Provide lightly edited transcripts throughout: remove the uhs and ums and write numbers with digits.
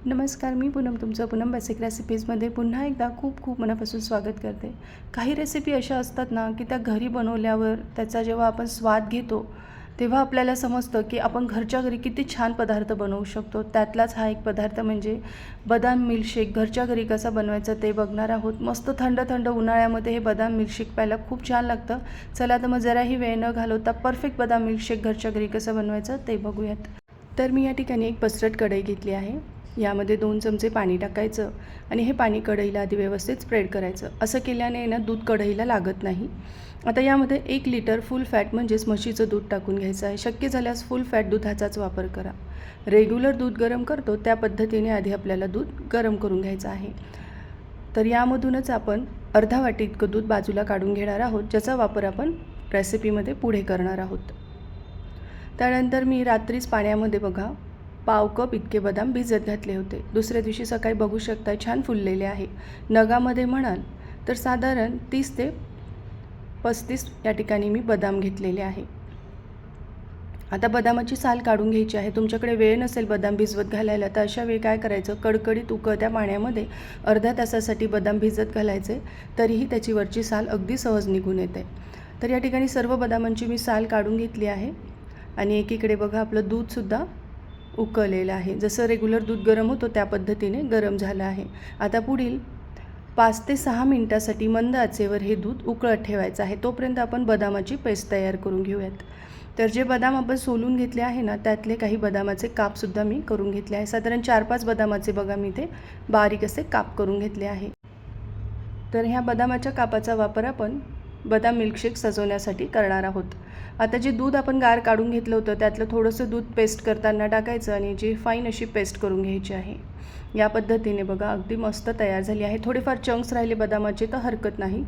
नमस्कार, मी पूनम तुमचं पूनम बेसिक रेसिपीजमध्ये पुन्हा एकदा खूप खूप मनापासून स्वागत करते. काही रेसिपी अशा असतात ना, की त्या घरी बनवल्यावर त्याचा जेव्हा आपण स्वाद घेतो, तेव्हा आपल्याला समजतं, की आपण घरच्या घरी किती छान पदार्थ बनवू शकतो. त्यातलाच हा एक पदार्थ म्हणजे बदाम मिल्कशेक. घरच्या घरी कसा बनवायचा ते बघणार आहोत. मस्त थंड थंड उन्हाळ्यामध्ये हे बदाम मिल्कशेक प्यायला खूप छान लागतं. चला तर मग जराही वेळ न घालवता परफेक्ट बदाम मिल्कशेक घरच्या घरी कसं बनवायचं ते बघूयात. तर मी या ठिकाणी एक पसरट कढई घेतली आहे. यामध्ये 2 चमचे पाणी टाकायचं आणि हे पाणी कढईला आधी व्यवस्थित स्प्रेड करायचं. असं केल्याने ना दूध कढईला लागत नाही. आता यामध्ये 1 लिटर फुल फॅट म्हणजेच म्हशीचं दूध टाकून घ्यायचं आहे. शक्य झाल्यास फुल फॅट दुधाचाच वापर करा. रेग्युलर दूध गरम करतो त्या पद्धतीने आधी आपल्याला दूध गरम करून घ्यायचं आहे. तर यामधूनच आपण अर्धा वाटी इतकं दूध बाजूला काढून घेणार आहोत, ज्याचा वापर आपण रेसिपीमध्ये पुढे करणार आहोत. त्यानंतर मी रात्रीच पाण्यामध्ये बघा पाव कप इतके बदाम भिजत घातले होते. दुसऱ्या दिवशी सकाळी बघू शकता छान फुललेले आहे. नगामध्ये म्हणाल तर साधारण 30 ते 35 या ठिकाणी मी बदाम घेतलेले आहे. आता बदामाची साल काढून घ्यायची आहे. तुमच्याकडे वेळ नसेल बदाम भिजवत घालायला तर अशा वेळी काय करायचं, कडकडीत उकळत्या पाण्यामध्ये अर्ध्या तासासाठी बदाम भिजत घालायचे, तरीही त्याची वरची साल अगदी सहज निघून येते. तर या ठिकाणी सर्व बदामांची मी साल काढून घेतली आहे आणि एकीकडे बघा आपलं दूधसुद्धा उकळलेलं आहे. जसं रेग्युलर दूध गरम होतो त्या पद्धतीने गरम झालं आहे. आता पुढील 5 ते 6 मिनिटासाठी मंद आचेवर हे दूध उकळत ठेवायचं आहे. तोपर्यंत आपण बदामाची पेस्ट तयार करून घेऊयात. तर जे बदाम आपण सोलून घेतले आहे ना, त्यातले काही बदामाचे कापसुद्धा मी करून घेतले आहे. साधारण 4-5 बदामाचे बघा मी ते बारीक असे काप करून घेतले आहे. तर ह्या बदामाच्या कापाचा वापर आपण बदाम मिल्कशेक सजवण्यासाठी करणार आहोत. आता जे दूध आपण गार काढून घेतलं होतं त्यातलं थोडंसं दूध पेस्ट करताना टाकायचं आणि जी फाईन अशी पेस्ट करून घ्यायची आहे. या पद्धतीने बघा अगदी मस्त तयार झाली आहे. थोडेफार चंक्स राहिले बदामाचे तर हरकत नाही.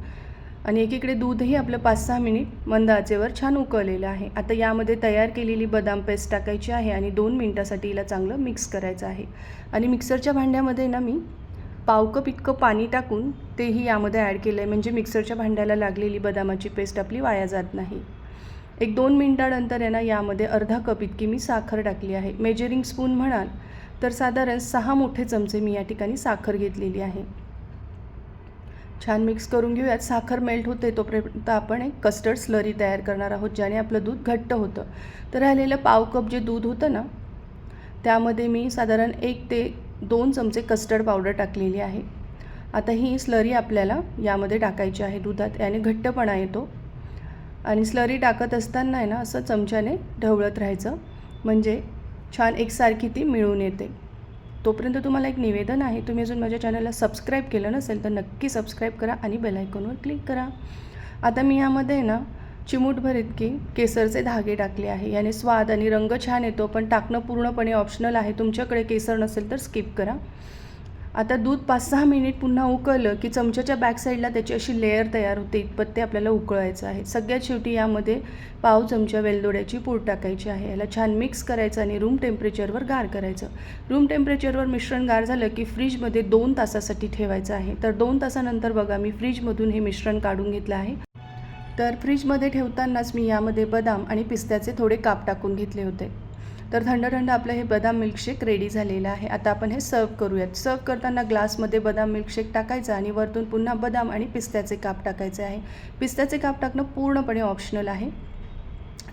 आणि एकीकडे दूधही आपलं 5-6 मिनिट मंद आचेवर छान उकळलेलं आहे. आता यामध्ये तयार केलेली बदाम पेस्ट टाकायची आहे आणि 2 मिनिटासाठी हिला चांगलं मिक्स करायचं आहे. आणि मिक्सरच्या भांड्यामध्ये ना मी पाव कप इतकं पाणी टाकून तेही यामध्ये ॲड केलं आहे, म्हणजे मिक्सरच्या भांड्याला लागलेली बदामाची पेस्ट आपली वाया जात नाही. 1-2 मिनिटानंतर आहे ना यामध्ये अर्धा कप इतकी मी साखर टाकली आहे. मेजरिंग स्पून म्हणाल तर साधारण 6 मोठे चमचे मी या ठिकाणी साखर घेतलेली आहे. छान मिक्स करून घेऊयात. साखर मेल्ट होते तोपर्यंत आपण एक कस्टर्ड स्लरी तयार करणार आहोत, ज्याने आपलं दूध घट्ट होतं. तर राहिलेलं पाव कप जे दूध होतं ना, त्यामध्ये मी साधारण 1 ते 2 चमचे कस्टर्ड पावडर टाकलेली आहे. आता ही स्लरी आपल्याला यामध्ये टाकायची आहे दुधात. याने घट्टपणा येतो आणि स्लरी टाकत असताना आहे ना असं चमच्याने ढवळत राहायचं, म्हणजे छान एकसारखी ती मिळून येते. तोपर्यंत तुम्हाला एक निवेदन आहे, तुम्ही अजून माझ्या चॅनलला सबस्क्राईब केलं नसेल तर नक्की सबस्क्राईब करा आणि बेल आयकॉनवर क्लिक करा. आता मी यामध्ये ना चिमूटभर इतके केसरचे धागे टाकले आहे. याने स्वाद आणि रंग छान येतो, पण टाकणं पूर्णपणे ऑप्शनल आहे. तुमच्याकडे केसर नसेल तर स्किप करा. आता दूध 5-6 मिनिट पुन्हा उकळलं की चमच्याच्या बॅक साईडला त्याची अशी लेअर तयार होते, इतपत ते आपल्याला उकळायचं आहे. सगळ्यात शेवटी यामध्ये पाव चमचा वेलदोड्याची पूड टाकायची आहे. याला छान मिक्स करायचं आणि रूम टेम्परेचरवर गार करायचं. रूम टेम्परेचरवर मिश्रण गार झालं की फ्रीजमध्ये 2 तासासाठी ठेवायचं आहे. तर 2 तासानंतर बघा मी फ्रीजमधून हे मिश्रण काढून घेतलं आहे. तर फ्रीजमध्ये ठेवतानाच मी यामध्ये बदाम आणि पिस्त्याचे थोडे काप टाकून घेतले होते. तर थंड थंड आपलं हे बदाम मिल्कशेक रेडी झालेलं आहे. आता आपण हे सर्व करूयात. सर्व करताना ग्लासमध्ये बदाम मिल्कशेक टाकायचं आणि वरतून पुन्हा बदाम आणि पिस्त्याचे काप टाकायचे आहे. पिस्त्याचे काप टाकणं पूर्णपणे ऑप्शनल आहे.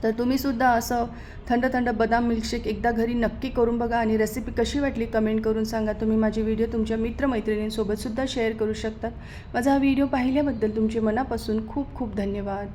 तर तुम्हीसुद्धा असं थंड थंड बदाम मिल्कशेक एकदा घरी नक्की करून बघा आणि रेसिपी कशी वाटली कमेंट करून सांगा. तुम्ही माझी व्हिडिओ तुमच्या मित्रमैत्रिणींसोबतसुद्धा शेअर करू शकतात. माझा हा व्हिडिओ पाहिल्याबद्दल तुमचे मनापासून खूप खूप धन्यवाद.